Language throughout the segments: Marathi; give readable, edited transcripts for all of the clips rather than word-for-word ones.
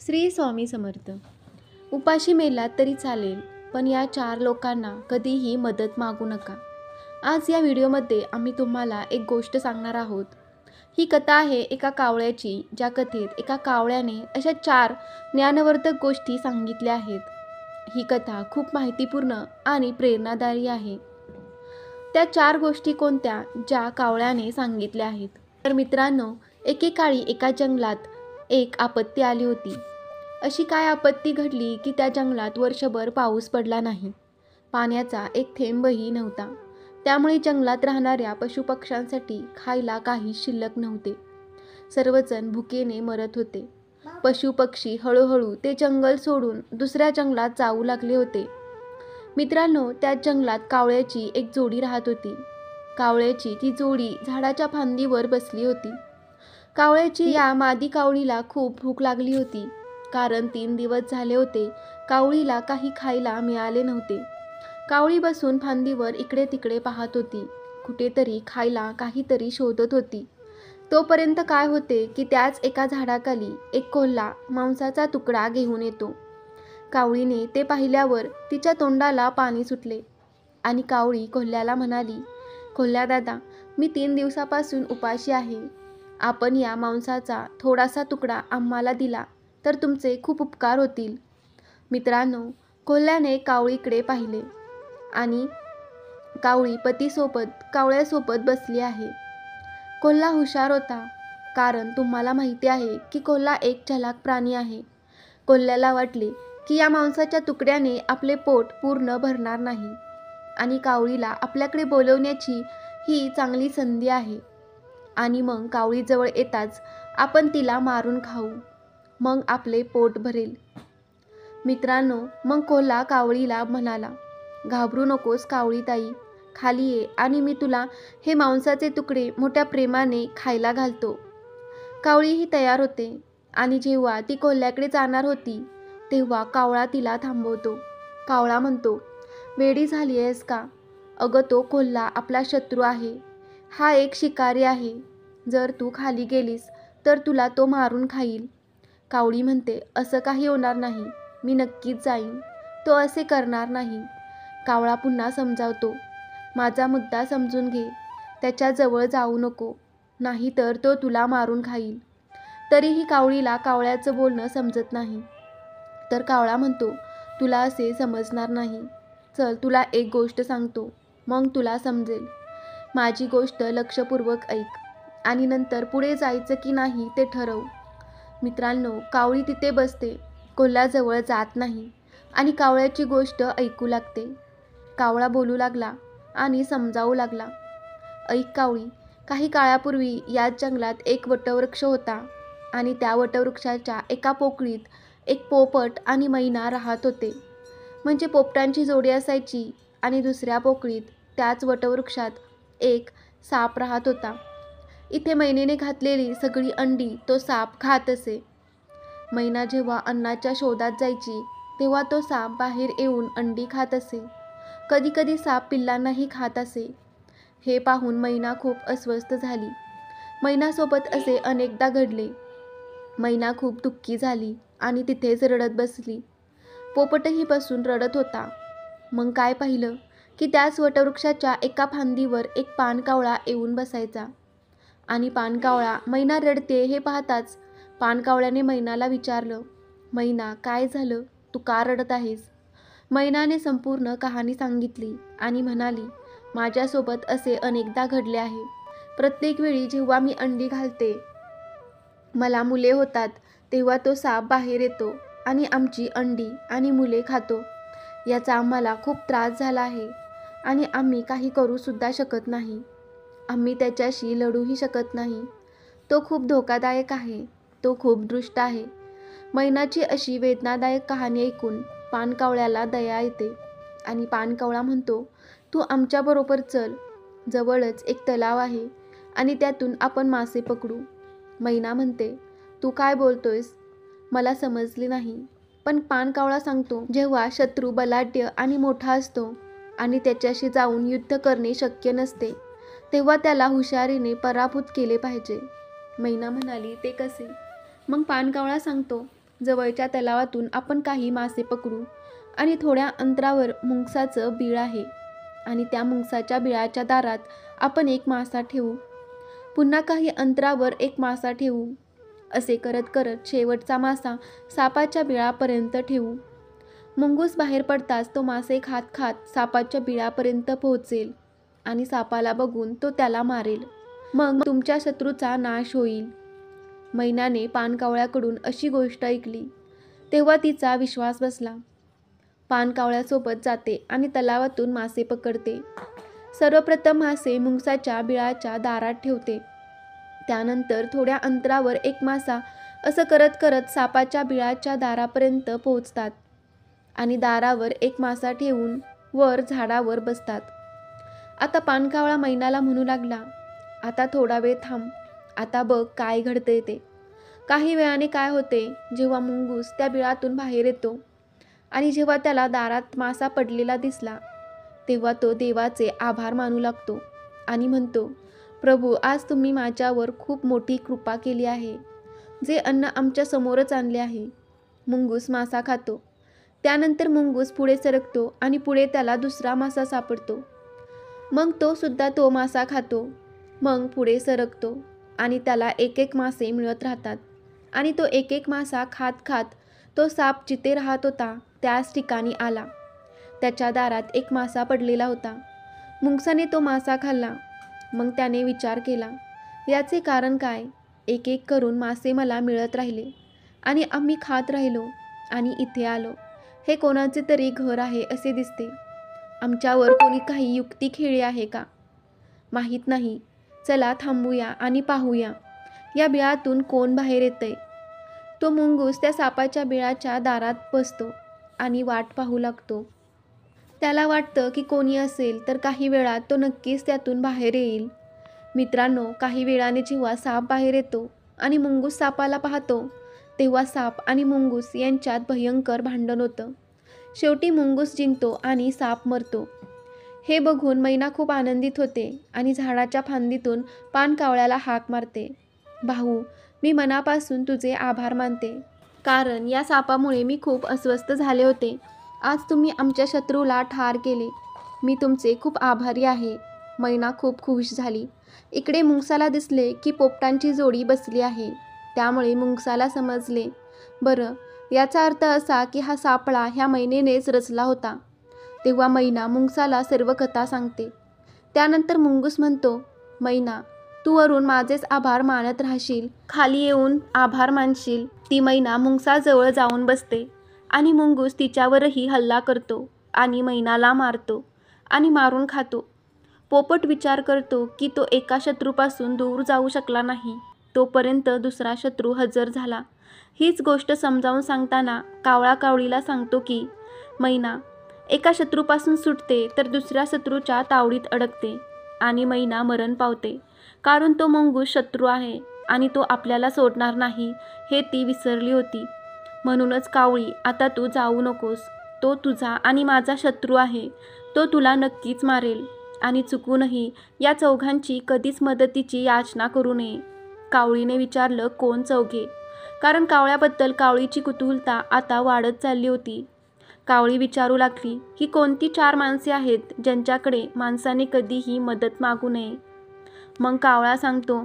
श्री स्वामी समर्थ. उपाशी मेलात तरी चालेल, पण या 4 लोकांना कधीही मदत मागू नका. आज या व्हिडिओमध्ये आम्ही तुम्हाला एक गोष्ट सांगणार आहोत. ही कथा आहे एका कावळ्याची, ज्या कथेत एका कावळ्याने अशा 4 ज्ञानवर्धक गोष्टी सांगितल्या आहेत. ही कथा खूप माहितीपूर्ण आणि प्रेरणादायी आहे. त्या 4 गोष्टी कोणत्या, ज्या कावळ्याने सांगितल्या आहेत? तर मित्रांनो, एकेकाळी एका जंगलात एक आपत्ती आली होती. अशी काय आपत्ती घडली की त्या जंगलात वर्षभर पाऊस पडला नाही. पाण्याचा एक थेंबही नव्हता. त्यामुळे जंगलात राहणाऱ्या पशुपक्ष्यांसाठी खायला काही शिल्लक नव्हते. सर्वजण भुकेने मरत होते. पशुपक्षी हळूहळू ते जंगल सोडून दुसऱ्या जंगलात जाऊ लागले होते. मित्रांनो, त्या जंगलात कावळ्याची एक जोडी राहत होती. कावळ्याची ती जोडी झाडाच्या फांदीवर बसली होती. कावळ्याची या मादी कावळीला खूप भूक लागली होती. कारण 3 दिवस झाले होते कावळीला काही खायला मिळाले नव्हते. कावळी बसून फांदीवर इकडे तिकडे पाहत होती. कुठेतरी खायला काहीतरी शोधत होती. तोपर्यंत काय होते की त्याच एका झाडाखाली एक कोल्हा मांसाचा तुकडा घेऊन येतो. कावळीने ते पाहिल्यावर तिच्या तोंडाला पाणी सुटले आणि कावळी कोल्ह्याला म्हणाली, "कोल्हा दादा, मी 3 दिवसापासून उपाशी आहे. आपण या मांसाचा थोडासा तुकडा आम्हाला दिला तर तुमचे खूप उपकार होतील." मित्रांनो, कोल्ह्याने कावळीकडे पाहिले आणि कावळी पतीसोबत कावळ्यासोबत बसली आहे. कोल्हा हुशार होता, कारण तुम्हाला माहिती आहे की कोल्हा एक चलाख प्राणी आहे. कोल्ह्याला वाटले की या मांसाच्या तुकड्याने आपले पोट पूर्ण भरणार नाही आणि कावळीला आपल्याकडे बोलवण्याची ही चांगली संधी आहे. आणि मग कावळीजवळ येताच आपण तिला मारून खाऊ, मग आपले पोट भरेल. मित्रांनो, मग कोल्हा कावळीला म्हणाला, "घाबरू नकोस कावळीताई, खाली ये आणि मी तुला हे मांसाचे तुकडे मोठ्या प्रेमाने खायला घालतो." कावळीही तयार होते आणि जेव्हा ती कोल्ह्याकडे जाणार होती तेव्हा कावळा तिला थांबवतो. कावळा म्हणतो, "वेडी झाली आहेस का? अगं, तो कोल्हा आपला शत्रू आहे. हा एक शिकारी आहे. जर तू खाली गेलीस तर तुला तो मारून खाईल." कावळी म्हणते, "असं काही होणार नाही. मी नक्कीच जाईन. तो असे करणार नाही." कावळा पुन्हा समजावतो, "माझा मुद्दा समजून घे. त्याच्याजवळ जाऊ नको, नाहीतर तो तुला मारून खाईल." तरीही कावळीला कावळ्याचं बोलणं समजत नाही. तर कावळा म्हणतो, "तुला असे समजणार नाही. चल, तुला एक गोष्ट सांगतो, मग तुला समजेल. माझी गोष्ट लक्षपूर्वक ऐक आणि नंतर पुढे जायचं की नाही ते ठरव." मित्रांनो, कावळी तिथे बसते, कोल्ह्याजवळ जात नाही आणि कावळ्याची गोष्ट ऐकू लागते. कावळा बोलू लागला आणि समजावू लागला, "ऐक कावळी, काही काळापूर्वी याच जंगलात एक वटवृक्ष होता आणि त्या वटवृक्षाच्या एका पोकळीत एक पोपट आणि मैना राहत होते. म्हणजे पोपटांची जोडी असायची आणि दुसऱ्या पोकळीत त्याच वटवृक्षात एक साप राहत होता. इथे मैनेने घातलेली सगळी अंडी तो साप खात असे. मैना जेव्हा अन्नाच्या शोधात जायची तेव्हा तो साप बाहेर येऊन अंडी खात असे. कधीकधी साप पिल्लांनाही खात असे. हे पाहून मैना खूप अस्वस्थ झाली. मैनासोबत असे अनेकदा घडले. मैना खूप दुःखी झाली आणि तिथेच रडत बसली. पोपटही बसून रडत होता. मग काय पाहिलं की त्याच वटवृक्षाच्या एका फांदीवर एक पाणकावळा येऊन बसायचा आणि पाणकावळा मैना रडते हे पाहताच पाणकावळ्याने मैनाला विचारलं, "मैना, काय झालं? तू का रडत आहेस?" मैनाने संपूर्ण कहाणी सांगितली आणि म्हणाली, "माझ्यासोबत असे अनेकदा घडले आहे. प्रत्येक वेळी जेव्हा मी अंडी घालते, मला मुले होतात, तेव्हा तो साप बाहेर येतो आणि आमची अंडी आणि मुले खातो. याचा आम्हाला खूप त्रास झाला आहे आणि आम्ही काही करूसुद्धा शकत नाही. आम्ही त्याच्याशी लढूही शकत नाही. तो खूप धोकादायक आहे. तो खूप दुष्ट आहे." मैनाची अशी वेदनादायक कहाणी ऐकून पाणकावळ्याला दया येते आणि पाणकावळा म्हणतो, "तू आमच्याबरोबर चल. जवळच एक तलाव आहे आणि त्यातून आपण मासे पकडू." मैना म्हणते, "तू काय बोलतोयस? मला समजले नाही." पण पाणकावळा सांगतो, "जेव्हा शत्रू बलाढ्य आणि मोठा असतो आणि त्याच्याशी जाऊन युद्ध करणे शक्य नसते, तेव्हा त्याला हुशारीने पराभूत केले पाहिजे." मैना म्हणाली, "ते कसे?" मग पाणकावळा सांगतो, जवळच्या तलावातून आपण काही मासे पकडू आणि थोड्या अंतरावर मुंगसाचं बीळ आहे आणि त्या मुंगसाच्या बिळाच्या दारात आपण एक मासा ठेवू. पुन्हा काही अंतरावर एक मासा ठेवू. असे करत करत शेवटचा मासा सापाच्या बिळापर्यंत ठेवू. मुंगूस बाहेर पडताच तो मासे खात खात सापाच्या बिळापर्यंत पोहोचेल आणि सापाला बघून तो त्याला मारेल. मग तुमच्या शत्रूचा नाश होईल. मैनाने पाणकावळ्याकडून अशी गोष्ट ऐकली तेव्हा तिचा विश्वास बसला. पाणकावळ्यासोबत जाते आणि तलावातून मासे पकडते. सर्वप्रथम मासे मुंगसाच्या बिळाच्या दारात ठेवते. त्यानंतर थोड्या अंतरावर एक मासा. असं करत करत सापाच्या बिळाच्या दारापर्यंत पोहोचतात आणि दारावर एक मासा ठेवून वर झाडावर बसतात. आता पाणकावळा मैनाला म्हणू लागला, आता थोडा वेळ थांब. आता बघ काय घडतंय ते. काही वेळाने काय होते, जेव्हा मुंगूस त्या बिळातून बाहेर येतो आणि जेव्हा त्याला दारात मासा पडलेला दिसला तेव्हा तो देवाचे आभार मानू लागतो आणि म्हणतो, प्रभू, आज तुम्ही माझ्यावर खूप मोठी कृपा केली आहे. जे अन्न आमच्या समोरच आणले आहे. मुंगूस मासा खातो. त्यानंतर मुंगूस पुढे सरकतो आणि पुढे त्याला दुसरा मासा सापडतो. मग तो सुद्धा तो मासा खातो. मग पुढे सरकतो आणि त्याला एक एक मासे मिळत राहतात आणि तो एक एक मासा खात खात तो साप जिथे राहत होता त्याच ठिकाणी आला. त्याच्या दारात एक मासा पडलेला होता. मुंगसाने तो मासा खाल्ला. मग त्याने विचार केला, याचे कारण काय? एक एक करून मासे मला मिळत राहिले आणि आम्ही खात राहिलो आणि इथे आलो. हे कोणाचे तरी घर आहे असे दिसते. आमच्यावर कोणी काही युक्ती खेळली आहे का? माहीत नाही. चला थांबूया आणि पाहूया या बिळातून कोण बाहेर येतंय. तो मुंगूस त्या सापाच्या बिळाच्या दारात बसतो आणि वाट पाहू लागतो. त्याला वाटतं की कोणी असेल तर काही वेळात तो नक्कीच त्यातून बाहेर येईल. मित्रांनो, काही वेळाने जेव्हा साप बाहेर येतो आणि मुंगूस सापाला पाहतो तेव्हा साप आणि मुंगूस यांच्यात भयंकर भांडण होतं. शेवटी मुंगूस जिंकतो आणि साप मरतो. हे बघून मैना खूप आनंदित होते आणि झाडाच्या फांदीतून पाणकावळ्याला हाक मारते, भाऊ, मी मनापासून तुझे आभार मानते, कारण या सापामुळे मी खूप अस्वस्थ झाले होते. आज तुम्ही आमच्या शत्रूला ठार केले. मी तुमचे खूप आभारी आहे. मैना खूप खुश झाली. इकडे मुंगसाला दिसले की पोपटांची जोडी बसली आहे. त्यामुळे मुंगसाला समजले, बरं, याचा अर्थ असा की हा सापळा ह्या मैनेनेच रचला होता. तेव्हा मैना मुंगसाला सर्व कथा सांगते. त्यानंतर मुंगूस म्हणतो, मैना, तू वरून माझेच आभार मानत राहशील, खाली येऊन आभार मानशील. ती मैना मुंगसाजवळ जाऊन बसते आणि मुंगूस तिच्यावरही हल्ला करतो आणि मैनाला मारतो आणि मारून खातो. पोपट विचार करतो की तो एका शत्रूपासून दूर जाऊ शकला नाही तोपर्यंत दुसरा शत्रू हजर झाला. हीच गोष्ट समजावून सांगताना कावळा कावळीला सांगतो की मैना एका शत्रूपासून सुटते तर दुसऱ्या शत्रूच्या तावडीत अडकते आणि मैना मरण पावते, कारण तो मुंगूस शत्रू आहे आणि तो आपल्याला सोडणार नाही हे ती विसरली होती. म्हणूनच कावळी, आता तू जाऊ नकोस. तो तुझा आणि माझा शत्रू आहे. तो तुला नक्कीच मारेल आणि चुकूनही या चौघांची कधीच मदतीची याचना करू नये. कावळीने विचारलं, कोण चौघे? कारण कावळ्याबद्दल कावळीची कुतूहलता आता वाढत चालली होती. कावळी विचारू लागली की कोणती 4 माणसे आहेत ज्यांच्याकडे माणसाने कधीही मदत मागू नये. मग कावळा सांगतो,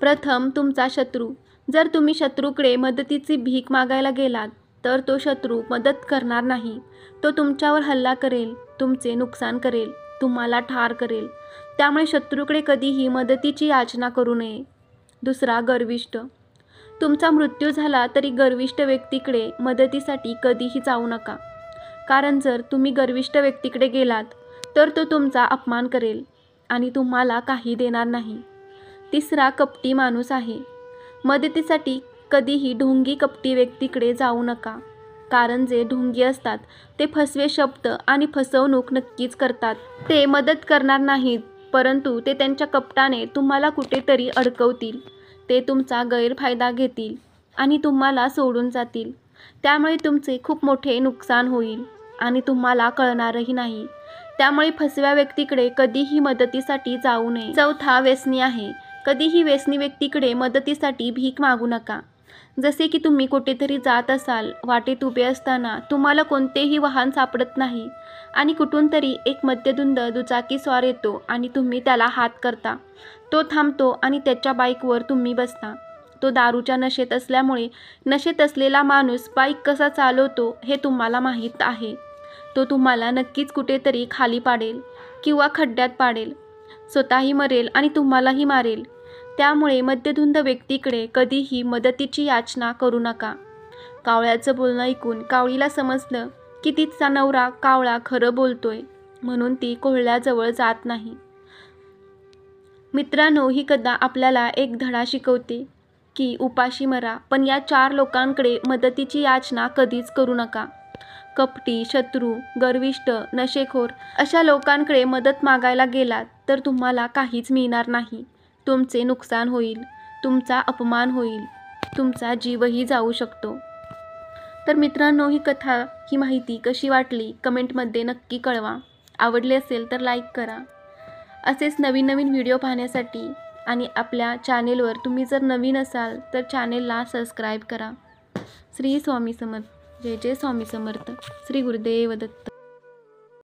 प्रथम तुमचा शत्रू. जर तुम्ही शत्रूकडे मदतीची भीक मागायला गेलात तर तो शत्रू मदत करणार नाही. तो तुमच्यावर हल्ला करेल, तुमचे नुकसान करेल, तुम्हाला ठार करेल. त्यामुळे शत्रूकडे कधीही मदतीची याचना करू नये. दुसरा, गर्विष्ठ. तुमचा मृत्यू झाला तरी गर्विष्ठ व्यक्तीकडे मदतीसाठी कधीही जाऊ नका, कारण जर तुम्ही गर्विष्ठ व्यक्तीकडे गेलात तर तो तुमचा अपमान करेल आणि तुम्हाला काही देणार नाही. तिसरा, कपटी माणूस आहे. मदतीसाठी कधीही ढोंगी कपटी व्यक्तीकडे जाऊ नका, कारण जे ढोंगी असतात ते फसवे शब्द आणि फसवणूक नक्कीच करतात. ते मदत करणार नाहीत, परंतु ते त्यांच्या कपटाने तुम्हाला कुठेतरी अडकवतील. ते तुमचा गैरफायदा घेतील आणि तुम्हाला सोडून जातील. त्यामुळे तुमचे खूप मोठे नुकसान होईल आणि तुम्हाला कळणारही नाही. त्यामुळे फसव्या व्यक्तीकडे कधीही मदतीसाठी जाऊ नये. चौथा, व्यसनी आहे. कधीही व्यसनी व्यक्तीकडे मदतीसाठी भीक मागू नका, जसे की तुम्ही कुठेतरी जात असाल, वाटेत उभे असताना तुम्हाला कोणतेही वाहन सापडत नाही आणि कुठून तरी एक मद्यधुंद दुचाकीस्वार येतो आणि तुम्ही त्याला हात करता. तो थांबतो आणि त्याच्या बाईकवर तुम्ही बसता. तो दारूच्या नशेत असल्यामुळे नशेत असलेला माणूस बाईक कसा चालवतो हे तुम्हाला माहीत आहे. तो तुम्हाला नक्कीच कुठेतरी खाली पाडेल किंवा खड्ड्यात पाडेल, स्वतःही मरेल आणि तुम्हालाही मारेल. त्यामुळे मद्यधुंद व्यक्तीकडे कधीही मदतीची याचना करू नका. कावळ्याचं बोलणं ऐकून कावळीला समजलं की तिचा नवरा कावळा खरं बोलतोय, म्हणून ती कोल्ह्याजवळ जात नाही. मित्रांनो, ही कथा आपल्याला एक धडा शिकवते की उपाशी मरा, पण या 4 लोकांकडे मदतीची याचना कधीच करू नका. कपटी, शत्रू, गर्विष्ठ, नशेखोर अशा लोकांकडे मदत मागायला गेलात तर तुम्हाला काहीच मिळणार नाही. तुमचे नुकसान होईल, तुमचा अपमान होईल, तुमचा जीवही जाऊ शकतो. तर मित्रांनो, ही माहिती कशी वाटली कमेंटमध्ये नक्की कळवा. आवडली असेल तर लाईक करा. असेच नवीन नवीन व्हिडिओ पाहण्यासाठी आणि आपल्या चॅनेलवर तुम्ही जर नवीन असाल तर चॅनेलला सबस्क्राईब करा. श्री स्वामी समर्थ. जय जय स्वामी समर्थ. श्री गुरुदेव दत्त.